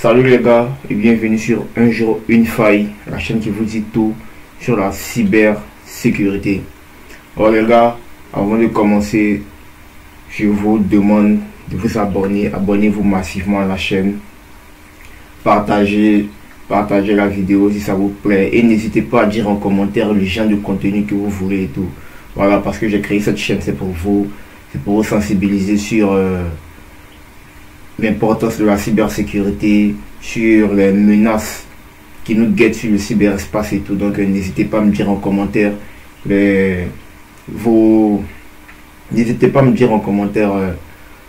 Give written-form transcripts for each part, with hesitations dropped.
Salut les gars et bienvenue sur Un jour une faille, la chaîne qui vous dit tout sur la cybersécurité. Alors les gars, avant de commencer, je vous demande de vous abonner, abonnez-vous massivement à la chaîne, partagez la vidéo si ça vous plaît et n'hésitez pas à dire en commentaire le genre de contenu que vous voulez et tout. Voilà, parce que j'ai créé cette chaîne, c'est pour vous sensibiliser sur l'importance de la cybersécurité, sur les menaces qui nous guettent sur le cyberespace et tout. Donc n'hésitez pas à me dire en commentaire n'hésitez pas à me dire en commentaire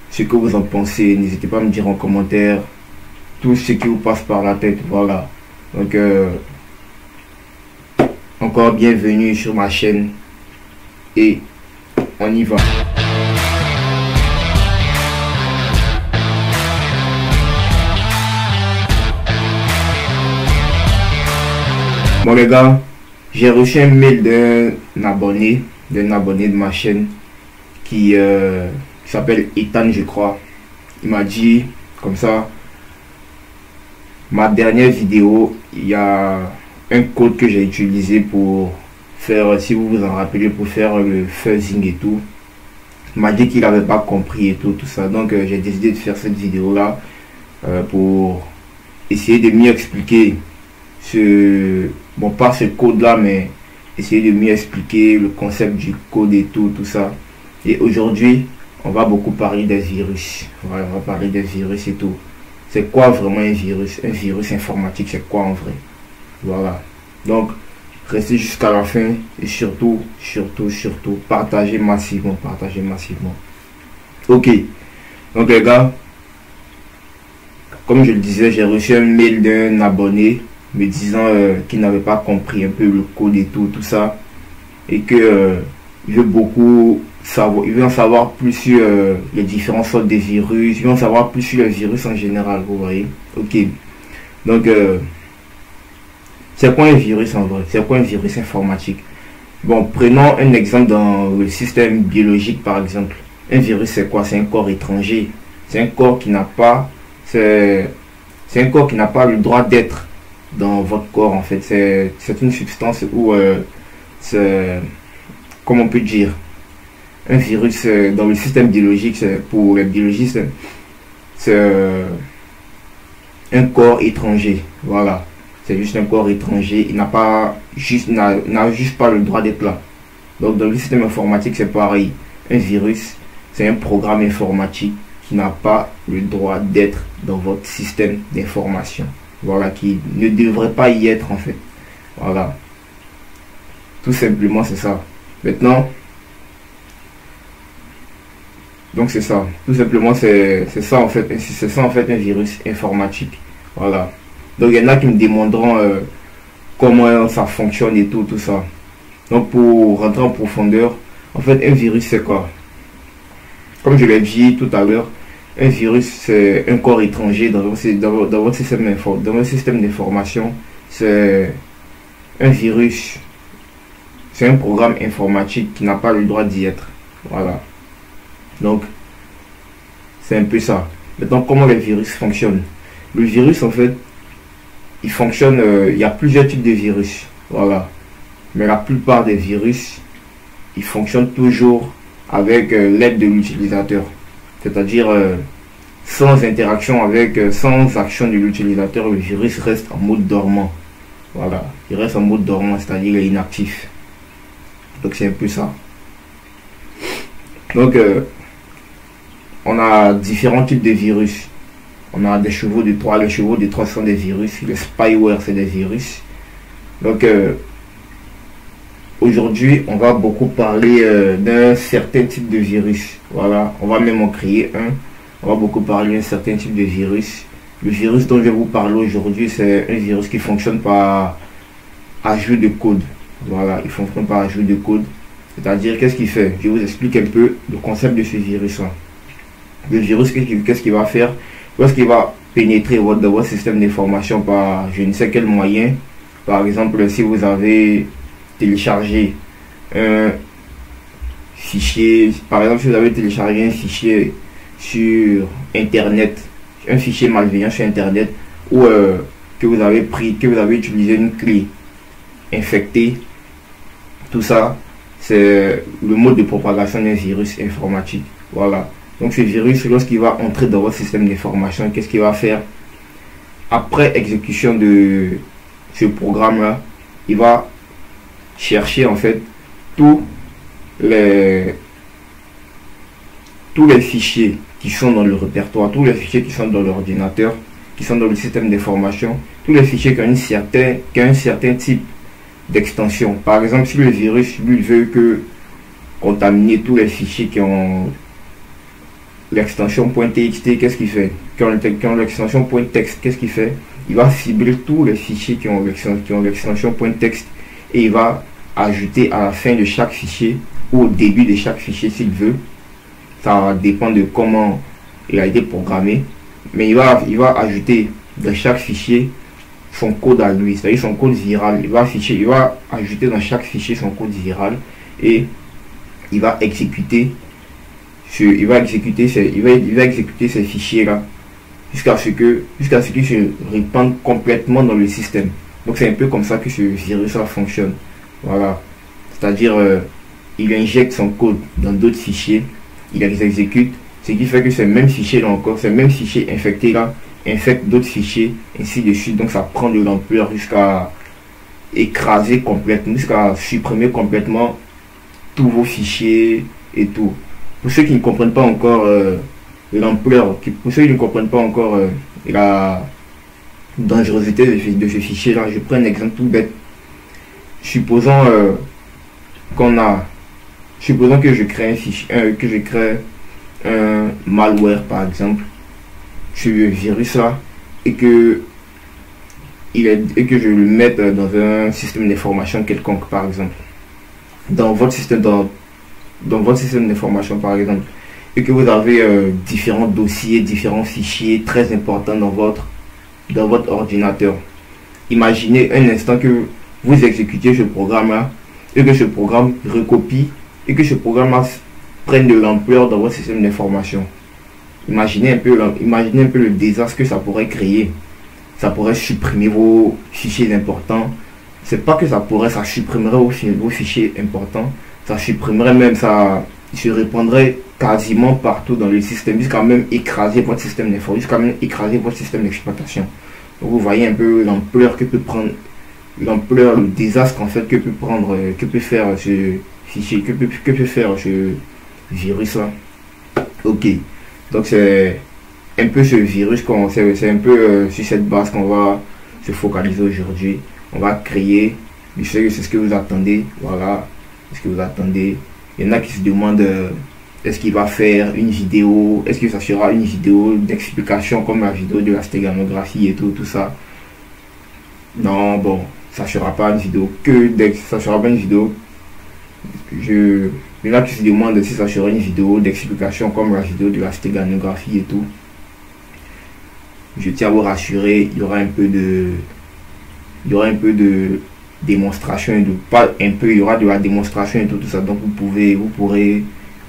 ce que vous en pensez. N'hésitez pas à me dire en commentaire tout ce qui vous passe par la tête. Voilà, donc encore bienvenue sur ma chaîne et on y va. Bon les gars, j'ai reçu un mail d'un abonné de ma chaîne qui s'appelle Ethan, je crois. Il m'a dit comme ça: ma dernière vidéo, il y a un code que j'ai utilisé pour faire, si vous vous en rappelez, pour faire le fuzzing et tout. Il m'a dit qu'il n'avait pas compris et tout ça. Donc j'ai décidé de faire cette vidéo là pour essayer de mieux expliquer pas ce code là, mais essayer de mieux expliquer le concept du code et tout ça. Et aujourd'hui on va beaucoup parler des virus. Voilà, on va parler des virus et tout. C'est quoi vraiment un virus? Un virus informatique, c'est quoi en vrai? Voilà, donc restez jusqu'à la fin et surtout partagez massivement. Ok, donc les gars, comme je le disais, j'ai reçu un mail d'un abonné me disant qu'il n'avait pas compris un peu le code et tout ça, et que il veut beaucoup savoir, il veut en savoir plus sur les différentes sortes de virus, il veut en savoir plus sur les virus en général, vous voyez. Ok, donc c'est quoi un virus en vrai? C'est quoi un virus informatique? Bon, prenons un exemple dans le système biologique par exemple. Un virus, c'est quoi? C'est un corps étranger, c'est un corps qui n'a pas le droit d'être dans votre corps en fait. C'est une substance où comment on peut dire, un virus dans le système biologique, pour les biologistes, c'est un corps étranger. Voilà, c'est juste un corps étranger, il n'a juste pas le droit d'être là. Donc dans le système informatique c'est pareil. Un virus, c'est un programme informatique qui n'a pas le droit d'être dans votre système d'information. Voilà, qui ne devrait pas y être en fait. Voilà, tout simplement c'est ça. Maintenant, donc c'est ça, tout simplement c'est ça en fait. C'est ça en fait un virus informatique. Voilà, donc il y en a qui me demanderont comment ça fonctionne et tout ça. Donc pour rentrer en profondeur, en fait un virus c'est quoi? Comme je l'ai dit tout à l'heure, un virus, c'est un corps étranger dans votre système d'information. C'est un virus, c'est un programme informatique qui n'a pas le droit d'y être. Voilà, donc c'est un peu ça. Maintenant, comment les virus fonctionnent? Le virus en fait, il fonctionne, il y a plusieurs types de virus. Voilà, mais la plupart des virus, ils fonctionnent toujours avec l'aide de l'utilisateur. C'est-à-dire sans interaction sans action de l'utilisateur, le virus reste en mode dormant. Voilà, il reste en mode dormant, c'est-à-dire il est inactif. Donc c'est un peu ça. Donc on a différents types de virus. On a des chevaux de Troie. Les chevaux de Troie sont des virus. Les spyware, c'est des virus. Donc aujourd'hui, on va beaucoup parler d'un certain type de virus. Voilà, on va même en créer un. On va beaucoup parler d'un certain type de virus. Le virus dont je vais vous parler aujourd'hui, c'est un virus qui fonctionne par ajout de code. Voilà, il fonctionne par ajout de code. C'est-à-dire, qu'est-ce qu'il fait? Je vous explique un peu le concept de ce virus-là. Le virus, qu'est-ce qu'il va faire? Lorsqu'il va pénétrer dans votre système d'information par je ne sais quel moyen, par exemple, si vous avez téléchargé un fichier, par exemple, si vous avez téléchargé un fichier sur internet, un fichier malveillant sur internet, ou que vous avez pris, que vous avez utilisé une clé infectée. Tout ça, c'est le mode de propagation d'un virus informatique. Voilà. Donc ce virus, lorsqu'il va entrer dans votre système d'information, qu'est-ce qu'il va faire? Après exécution de ce programme-là, il va chercher en fait tous les fichiers qui sont dans le répertoire, tous les fichiers qui sont dans l'ordinateur, qui sont dans le système d'information, tous les fichiers qui ont un certain type d'extension. Par exemple, si le virus lui veut contaminer tous les fichiers qui ont l'extension .txt, qu'est-ce qu'il fait? Qui ont l'extension .text, qu'est-ce qu'il fait? Il va cibler tous les fichiers qui ont l'extension .text et il va ajouter à la fin de chaque fichier ou au début de chaque fichier s'il veut. Ça dépend de comment il a été programmé, mais il va ajouter dans chaque fichier son code à lui, c'est-à-dire son code viral. Il va ajouter dans chaque fichier son code viral et il va exécuter ces fichiers là jusqu'à ce qu'ils se répandent complètement dans le système. Donc c'est un peu comme ça que ce virus là fonctionne. Voilà, c'est-à-dire il injecte son code dans d'autres fichiers, il les exécute, ce qui fait que ces mêmes fichiers là encore, ces mêmes fichiers infectés là infectent d'autres fichiers, ainsi de suite. Donc ça prend de l'ampleur jusqu'à écraser complètement, jusqu'à supprimer complètement tous vos fichiers et tout. Pour ceux qui ne comprennent pas encore l'ampleur, pour ceux qui ne comprennent pas encore la dangerosité de ce fichier là, je prends un exemple tout bête. Supposons que je crée un fichier, un malware par exemple sur le virus là et que je le mette dans un système d'information quelconque par exemple, dans votre système d'information par exemple, et que vous avez différents dossiers, différents fichiers très importants dans votre ordinateur. Imaginez un instant que vous exécutez ce programme là et que ce programme recopie et que ce programme là prenne de l'ampleur dans votre système d'information. Imaginez un peu le désastre que ça pourrait créer. Ça pourrait supprimer vos fichiers importants. C'est pas que ça supprimerait vos fichiers importants. Ça supprimerait même, ça se répandrait quasiment partout dans le système, jusqu'à même écraser votre système d'information, jusqu'à même écraser votre système d'exploitation. Donc vous voyez un peu l'ampleur que peut prendre, le désastre en fait que peut faire ce fichier, que peut faire ce virus là. Ok, donc c'est un peu ce virus c'est un peu sur cette base qu'on va se focaliser aujourd'hui. On va créer, je sais que c'est ce que vous attendez, voilà, ce que vous attendez. Il y en a qui se demandent est-ce qu'il va faire une vidéo, est-ce que ça sera une vidéo d'explication comme la vidéo de la stéganographie et tout ça. Non, bon, ça sera pas une vidéo ça sera pas une vidéo. Il y en a qui se demandent si ça sera une vidéo d'explication comme la vidéo de la stéganographie et tout. Je tiens à vous rassurer, il y aura un peu de démonstration et il y aura de la démonstration et tout ça. Donc vous pourrez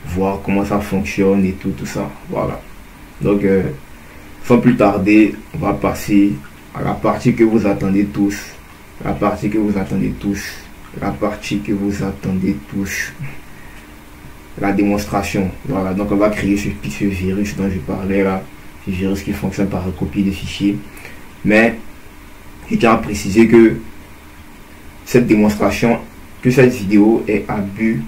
voir comment ça fonctionne et tout ça. Voilà. Donc sans plus tarder, on va passer à la partie que vous attendez tous. La partie que vous attendez tous. La démonstration. Voilà. Donc on va créer ce virus dont je parlais là. Ce virus qui fonctionne par recopie de fichiers. Mais je tiens à préciser que cette démonstration, que cette vidéo est à but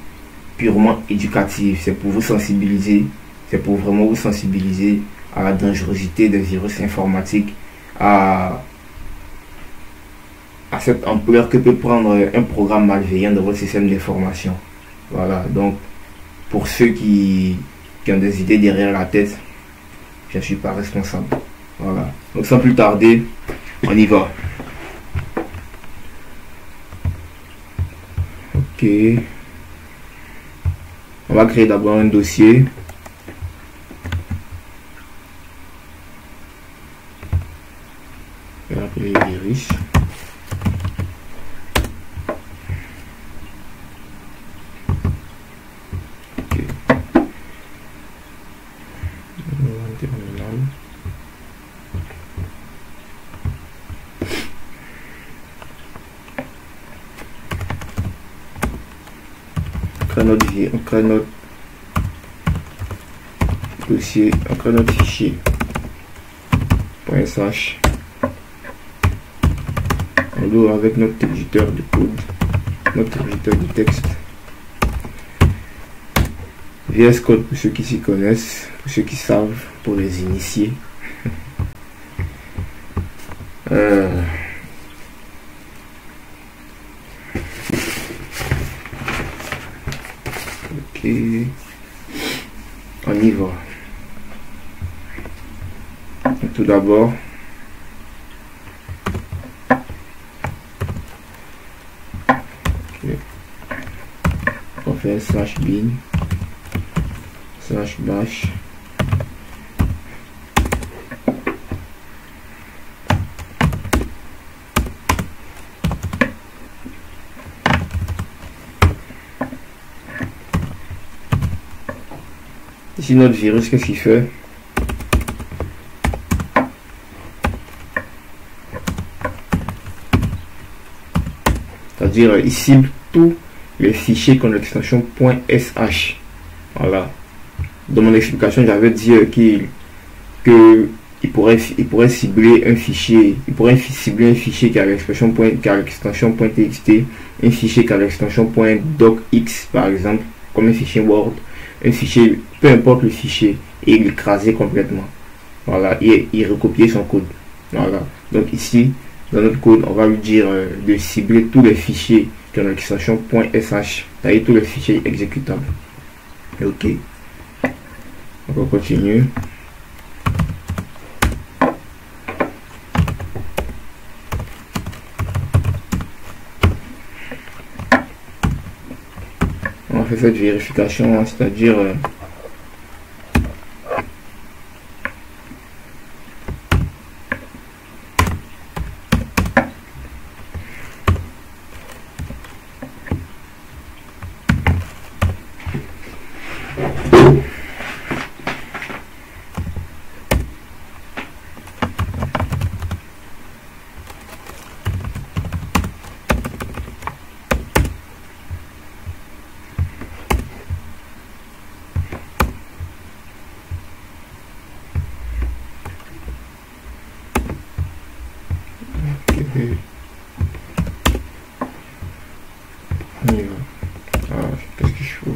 purement éducatif. C'est pour vous sensibiliser, c'est pour vraiment vous sensibiliser à la dangerosité des virus informatiques, à cette ampleur que peut prendre un programme malveillant dans votre système d'information. Voilà, donc pour ceux qui ont des idées derrière la tête, je ne suis pas responsable. Voilà, donc sans plus tarder, on y va. Ok, on va créer d'abord un dossier. Je vais appeler virus. Ok. on crée notre dossier, on crée notre fichier .sh. On l'ouvre avec notre éditeur de code, notre éditeur de texte. VS Code pour ceux qui s'y connaissent, pour ceux qui savent, pour les initiés. Ok, on y va. Tout d'abord, on fait /bin /bash. Ici notre virus, qu'est-ce qu'il fait? C'est-à-dire il cible tous les fichiers qui ont l'extension .sh. Voilà. Dans mon explication, j'avais dit qu'il pourrait cibler un fichier, cibler un fichier qui a l'extension .txt, un fichier qui a l'extension .docx par exemple, comme un fichier Word, un fichier, peu importe le fichier, et l'écraser complètement. Voilà, et il recopier son code. Voilà. Donc ici, dans notre code, on va lui dire de cibler tous les fichiers qui ont l'extension .sh, c'est-à-dire tous les fichiers exécutables. Ok. On va continuer. On va faire cette vérification, c'est-à-dire qu'est-ce que je fais?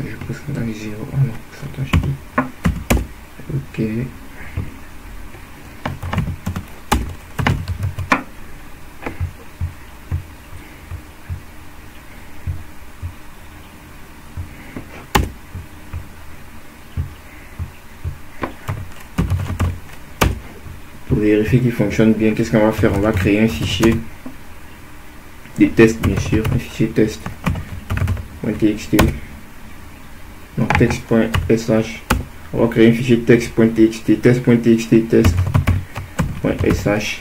Je pense qu'on a les 0. Ah non, pourcentage I. Ok. Pour vérifier qu'il fonctionne bien, qu'est-ce qu'on va faire? On va créer un fichier des tests, bien sûr, un fichier test.txt. Donc text.sh. On va créer un fichier text.txt, test.txt, test.sh.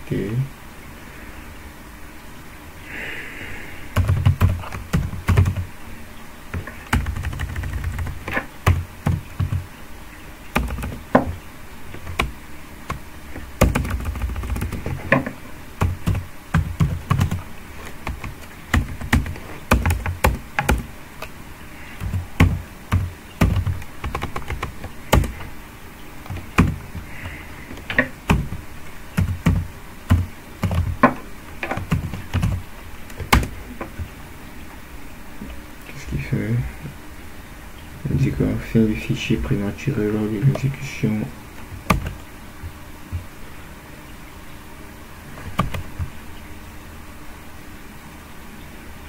Ok. On dit qu'on fait le fichier prématuré lors de l'exécution.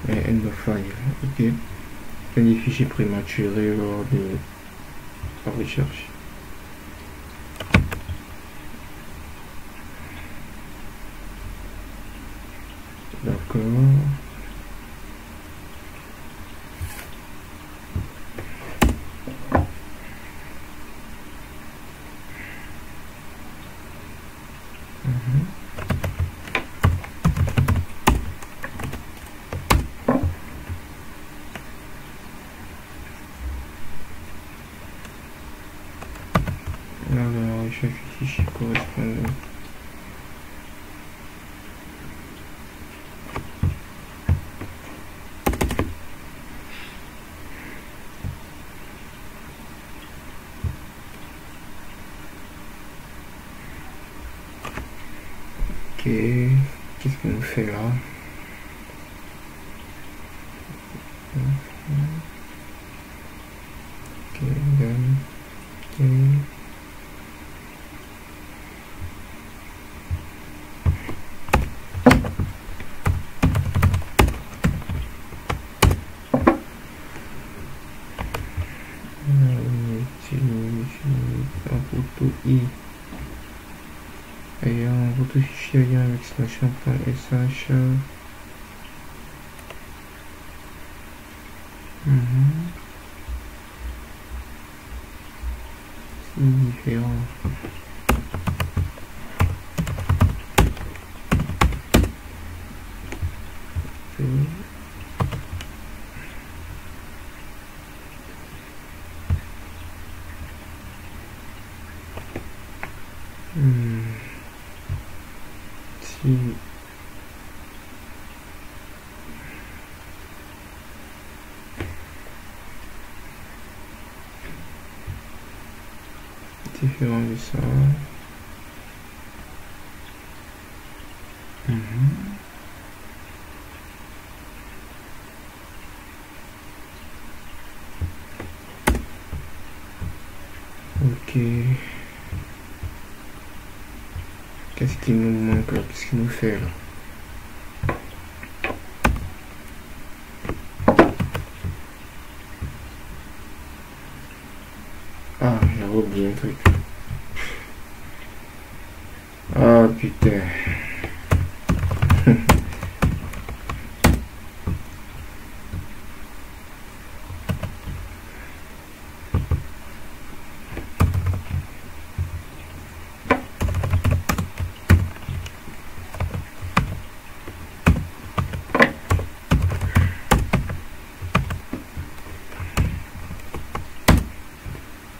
Et end of file, ok. Fait des fichiers prématurés lors de la recherche. D'accord. Alors, je vais fichier correspondant. Ok, qu'est-ce qu'on nous fait là? Ok, done. Ok. Un photo I. Et un photo fichier lien avec extension.sh. C'est différent. Si différent de ça. Ok. Qu'est-ce qui nous manque là? Qu'est-ce qu'il nous fait là? Ah, j'ai oublié un truc. Ah putain.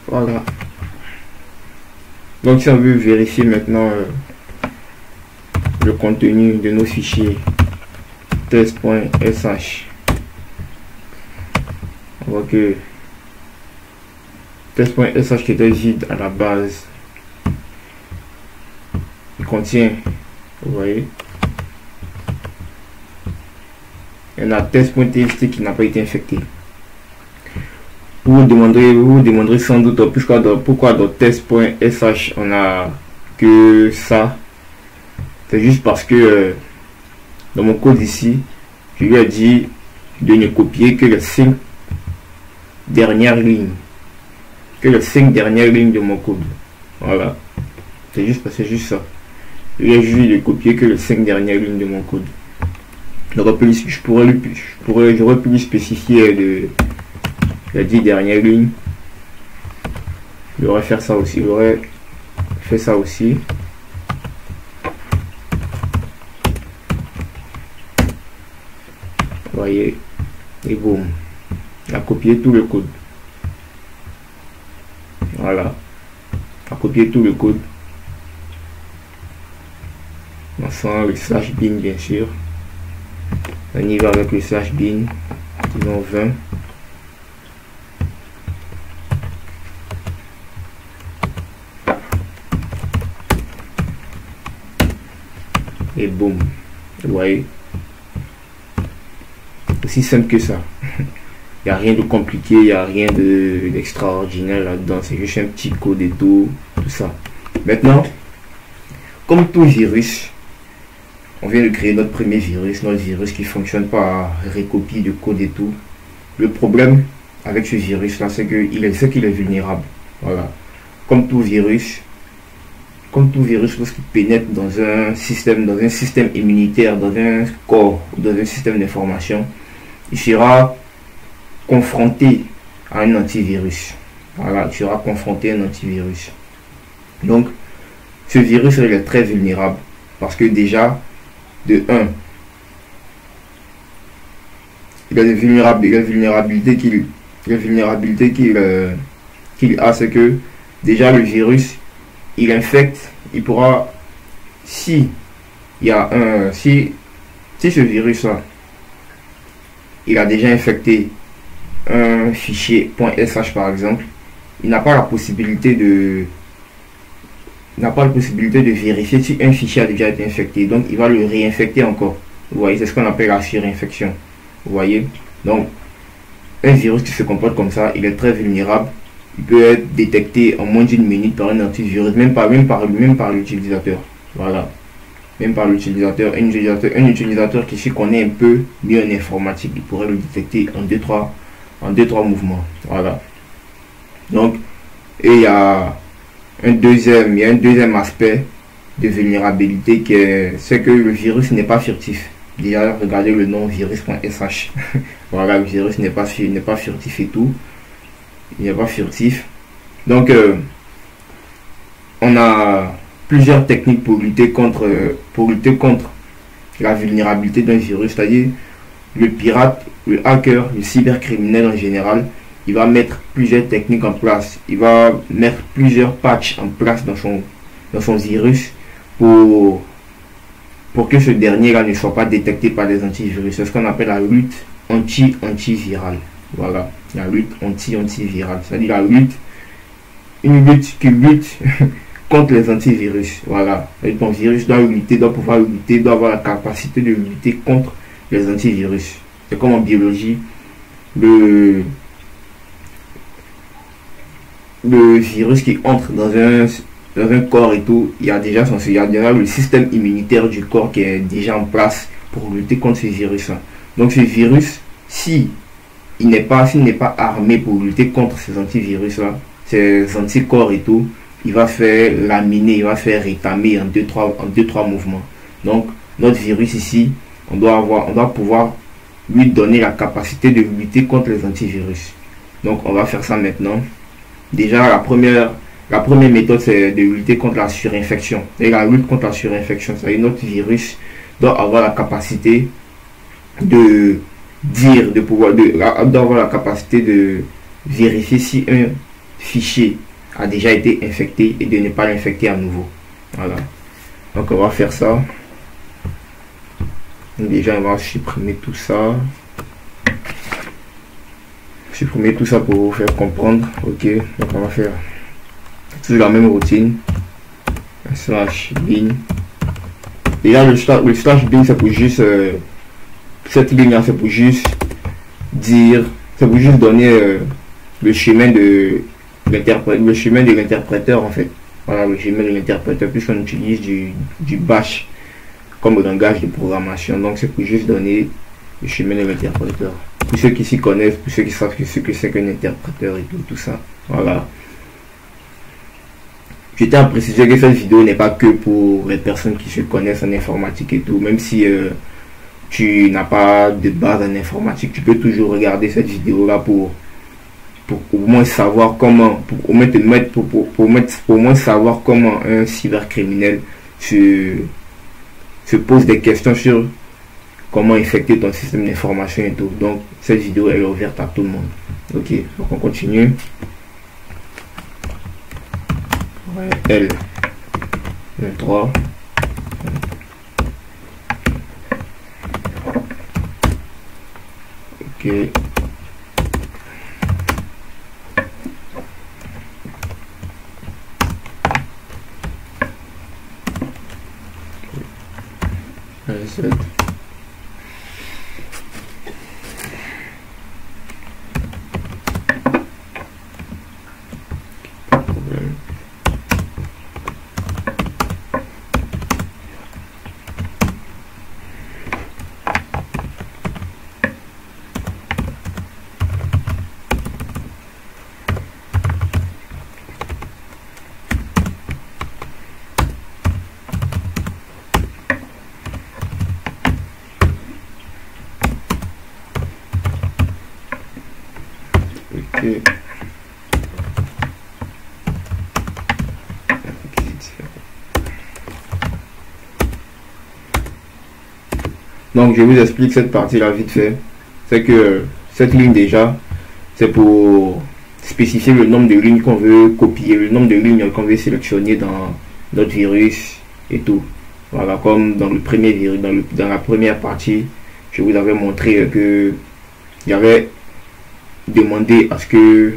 Voilà. Donc si on veut vérifier maintenant le contenu de nos fichiers test.sh, on voit que test.sh qui était vide à la base, il contient, vous voyez, il y en a test.txt qui n'a pas été infecté. Vous vous demanderez sans doute pourquoi dans test.sh on a que ça. C'est juste parce que dans mon code ici, je lui ai dit de ne copier que les 5 dernières lignes. Que les 5 dernières lignes de mon code. Voilà. C'est juste parce que c'est juste ça. Je lui ai juste de copier que les 5 dernières lignes de mon code. J'aurais pu lui spécifier les 10 dernières lignes. J'aurais fait ça aussi. J'aurais fait ça aussi. Vous voyez. Et boum. Il a copié tout le code. Voilà. Il a copié tout le code. Sans le slash bin bien sûr. On y va avec le slash bin. Disons 20. Et boum, vous voyez, aussi simple que ça. Il n'y a rien de compliqué, il n'y a rien d'extraordinaire là-dedans, c'est juste un petit code et tout ça. Maintenant, comme tout virus, on vient de créer notre premier virus, notre virus qui fonctionne pas à recopie de code et tout. Le problème avec ce virus là, c'est qu'il est vulnérable. Voilà, comme tout virus, lorsqu'il pénètre dans un système immunitaire, dans un corps, dans un système d'information, il sera confronté à un antivirus. Voilà, il sera confronté à un antivirus. Donc, ce virus il est très vulnérable parce que déjà, de 1, il a des vulnérabilités qu'il a, c'est que déjà le virus, il infecte, il pourra, si il y a si ce virus là, il a déjà infecté un fichier .sh par exemple, il n'a pas la possibilité de vérifier si un fichier a déjà été infecté, donc il va le réinfecter encore. Vous voyez, c'est ce qu'on appelle la surinfection. Vous voyez, donc un virus qui se comporte comme ça, il est très vulnérable. Il peut être détecté en moins d'une minute par un antivirus, même par l'utilisateur. Voilà, même par l'utilisateur. Un utilisateur qui s'y connaît un peu mieux en informatique, il pourrait le détecter en 2-3 mouvements. Voilà. Donc, et il y a un deuxième aspect de vulnérabilité c'est que le virus n'est pas furtif. Déjà, regardez le nom virus.sh. Voilà, le virus n'est pas furtif et tout. Il n'est pas furtif. Donc, on a plusieurs techniques pour lutter contre la vulnérabilité d'un virus. C'est-à-dire, le pirate, le hacker, le cybercriminel en général, il va mettre plusieurs techniques en place. Il va mettre plusieurs patchs en place dans son virus pour que ce dernier-là ne soit pas détecté par les antivirus. C'est ce qu'on appelle la lutte antivirale. Voilà, la lutte antivirale. C'est-à-dire une lutte qui lutte contre les antivirus. Voilà, et ton virus doit pouvoir lutter, doit avoir la capacité de lutter contre les antivirus. C'est comme en biologie, le virus qui entre dans un corps et tout, il y a déjà le système immunitaire du corps qui est déjà en place pour lutter contre ce virus -là. Donc ce virus, s'il n'est pas armé pour lutter contre ces antivirus là, ces anticorps et tout, il va faire laminer, il va faire rétamer en 2-3 mouvements. Donc notre virus ici, on doit pouvoir lui donner la capacité de lutter contre les antivirus. Donc on va faire ça maintenant. Déjà la première méthode, c'est de lutter contre la surinfection. Et la lutte contre la surinfection, c'est-à-dire notre virus doit avoir la capacité d'avoir la capacité de vérifier si un fichier a déjà été infecté et de ne pas l'infecter à nouveau. Voilà. Donc on va faire ça. Déjà on va supprimer tout ça. Supprimer tout ça pour vous faire comprendre. Ok, donc on va faire toujours la même routine. /bin. Et là le slash bin, c'est pour juste cette ligne là, c'est pour juste dire, c'est pour juste donner le chemin de l'interpréteur en fait. Voilà, le chemin de l'interpréteur, puisqu'on utilise du bash comme langage de programmation. Donc c'est pour juste donner le chemin de l'interpréteur. Pour ceux qui s'y connaissent, pour ceux qui savent ce que c'est qu'un interpréteur et tout ça. Voilà. Je tiens à préciser que cette vidéo n'est pas que pour les personnes qui se connaissent en informatique et tout. Même si tu n'as pas de base en informatique, tu peux toujours regarder cette vidéo là pour au moins savoir comment, pour au moins savoir comment un cybercriminel se pose des questions sur comment infecter ton système d'information et tout. Donc cette vidéo elle est ouverte à tout le monde. Ok, donc on continue. Ouais, L 23. Ok. Reset. Pas de problème. Ok. Donc je vous explique cette partie là vite fait. C'est que cette ligne déjà, c'est pour spécifier le nombre de lignes qu'on veut copier, le nombre de lignes qu'on veut sélectionner dans notre virus et tout. Voilà, comme dans le premier virus, dans la première partie, je vous avais montré que j'avais demandé à ce que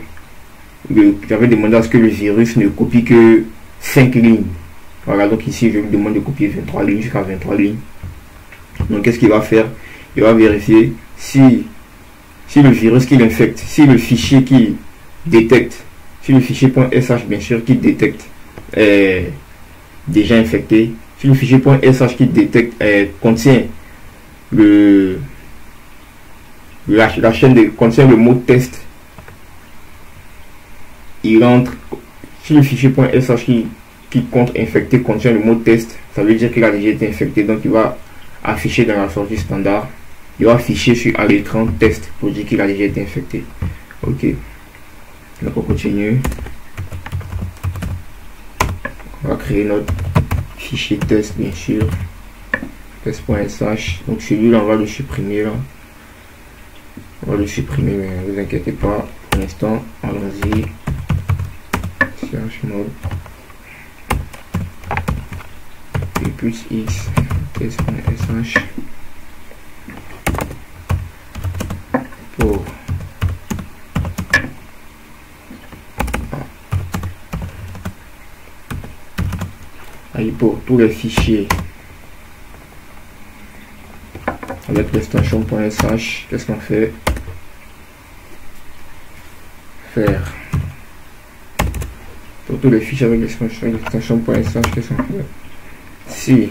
le virus ne copie que 5 lignes. Voilà, donc ici je lui demande de copier 23 lignes jusqu'à 23 lignes. Donc qu'est-ce qu'il va faire? Il va vérifier si le virus qu'il infecte, si le fichier qu'il détecte, si le fichier .sh bien sûr qu'il détecte est déjà infecté, si le fichier .sh qu'il détecte contient la chaîne contient le mot test, il rentre. Si le fichier .sh qui compte infecté contient le mot test, ça veut dire qu'il a déjà été infecté, donc il va afficher dans la sortie standard, il va afficher à l'écran test pour dire qu'il a déjà été infecté. Ok, donc on continue. On va créer notre fichier test bien sûr, test.sh. donc celui-là on va le supprimer là. On va le supprimer, mais ne vous inquiétez pas, pour l'instant, allons-y. Chmod et plus x test.sh pour tous les fichiers avec l'extension.sh. Qu'est-ce qu'on fait? Faire pour tous les fichiers avec l'extension.sh. Qu'est-ce qu'on fait? Si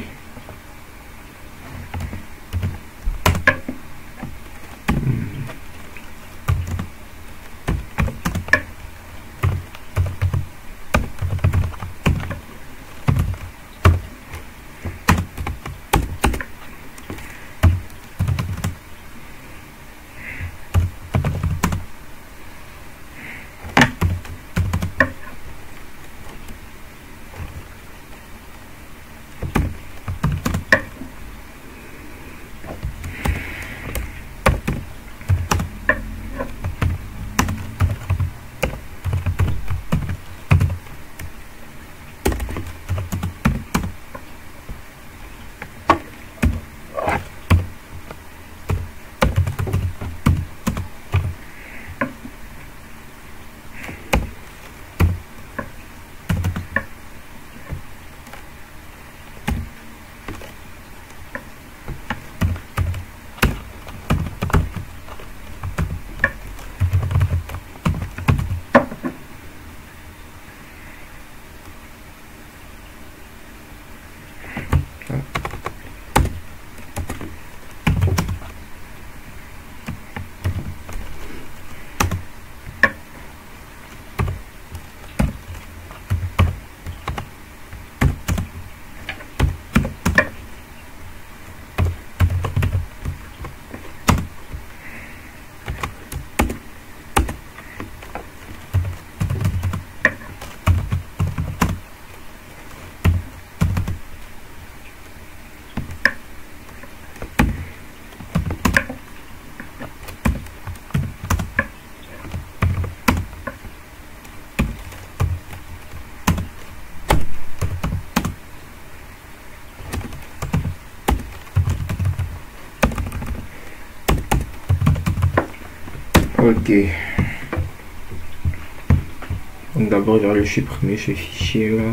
ok, donc d'abord je vais le supprimer ce fichier là.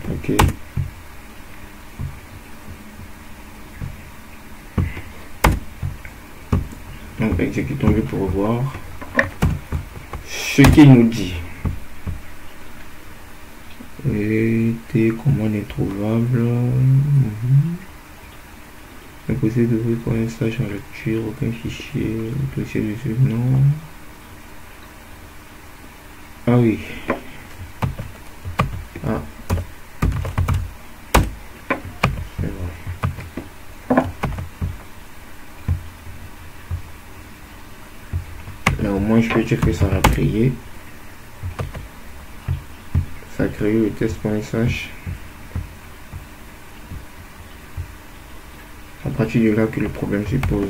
Ok. Donc exécutons-le pour voir ce qu'il nous dit. Et tes commandes est trouvable. Imposé de vous pour un stage en lecture, aucun fichier, dossier de non. Ah oui. Ah. C'est bon. Là au moins je peux dire que ça a créé. Ça a créé le test.sh. À partir de là que le problème se pose.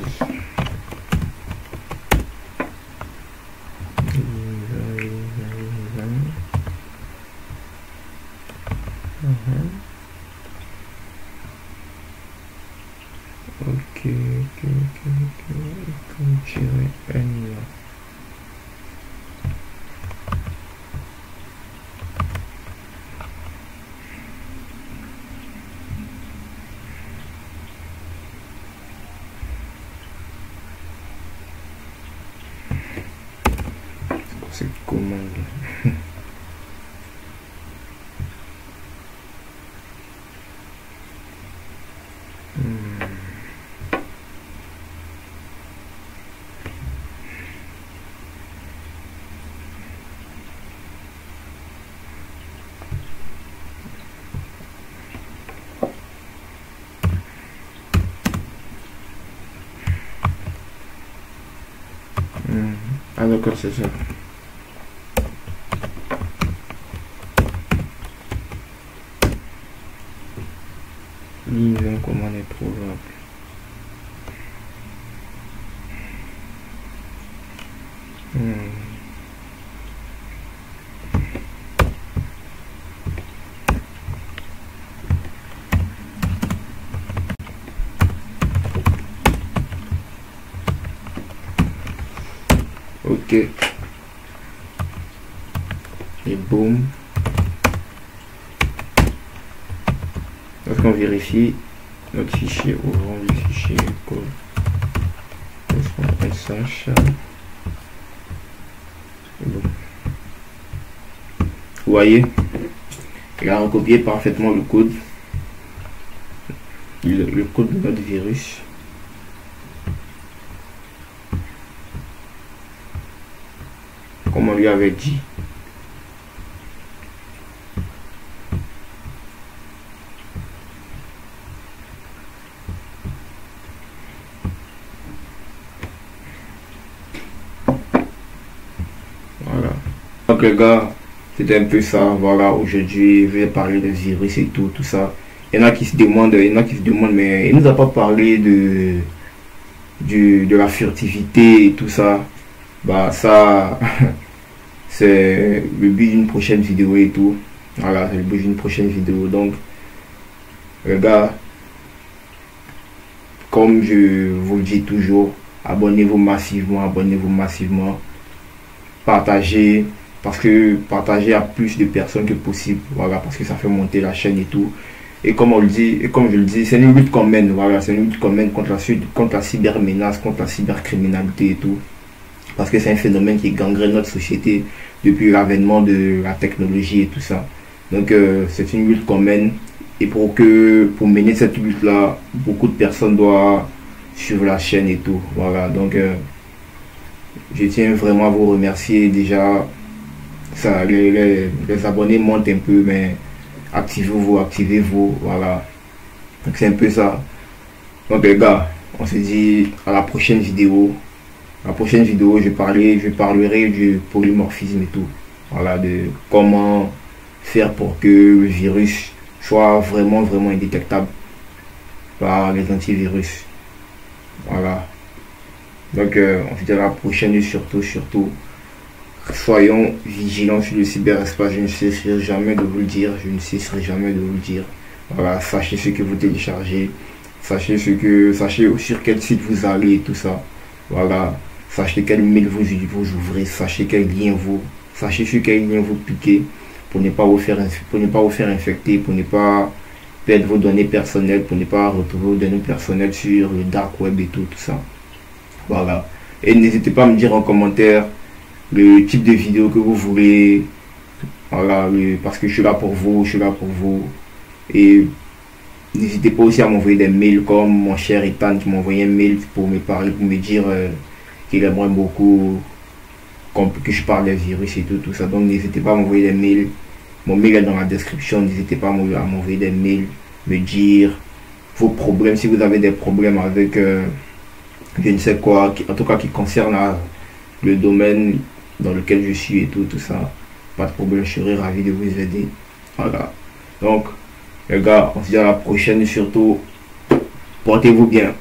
Ok. N. C'est commande. Ah d'accord, c'est ça. Ligne commande est trouvable. Ok. Et boum. Lorsqu'on vérifie notre fichier, ouvrons le fichier code .sh. Bon. Vous voyez, il a recopié parfaitement le code. Le code de notre virus. Comme on lui avait dit. Voilà. Donc les gars, c'était un peu ça. Voilà, aujourd'hui, je vais parler de virus et tout ça. Il y en a qui se demandent, mais il nous a pas parlé de la furtivité et tout ça. Bah ça, c'est le but d'une prochaine vidéo et tout. Voilà, c'est le but d'une prochaine vidéo. Donc, les gars, comme je vous le dis toujours, abonnez-vous massivement, partagez, parce que partagez à plus de personnes que possible. Voilà, parce que ça fait monter la chaîne et tout. Et comme on le dit, et comme je le dis, c'est une lutte qu'on mène. Voilà, c'est une lutte qu'on mène contre la cybermenace, contre la cybercriminalité et tout. Parce que c'est un phénomène qui gangrène notre société depuis l'avènement de la technologie et tout ça. Donc c'est une lutte qu'on mène. Et pour mener cette lutte là, beaucoup de personnes doivent suivre la chaîne et tout. Voilà, donc je tiens vraiment à vous remercier. Déjà, ça, les abonnés montent un peu, mais activez-vous, voilà. Donc c'est un peu ça. Donc les gars, on se dit à la prochaine vidéo. La prochaine vidéo, je parlerai du polymorphisme et tout. Voilà, de comment faire pour que le virus soit vraiment indétectable par les antivirus. Voilà. Donc on se dit à la prochaine et surtout, soyons vigilants sur le cyberespace. Je ne cesserai jamais de vous le dire. Voilà, sachez ce que vous téléchargez. Sachez sur quel site vous allez et tout ça. Voilà. Sachez quel mail vous ouvrez. Sachez sur quel lien vous cliquez pour ne pas vous faire infecter, pour ne pas perdre vos données personnelles, pour ne pas retrouver vos données personnelles sur le dark web et tout ça. Voilà. Et n'hésitez pas à me dire en commentaire le type de vidéo que vous voulez. Voilà, parce que je suis là pour vous, Et n'hésitez pas aussi à m'envoyer des mails comme mon cher Ethan qui m'a envoyé un mail pour me parler, pour me dire qu'il aimerait beaucoup que je parle des virus et tout ça. Donc n'hésitez pas à m'envoyer des mails. Mon mail est dans la description. N'hésitez pas à m'envoyer des mails, me dire vos problèmes. Si vous avez des problèmes avec je ne sais quoi, en tout cas qui concerne le domaine dans lequel je suis et tout ça, pas de problème, je serai ravi de vous aider. Voilà. Donc les gars, on se dit à la prochaine et surtout portez-vous bien.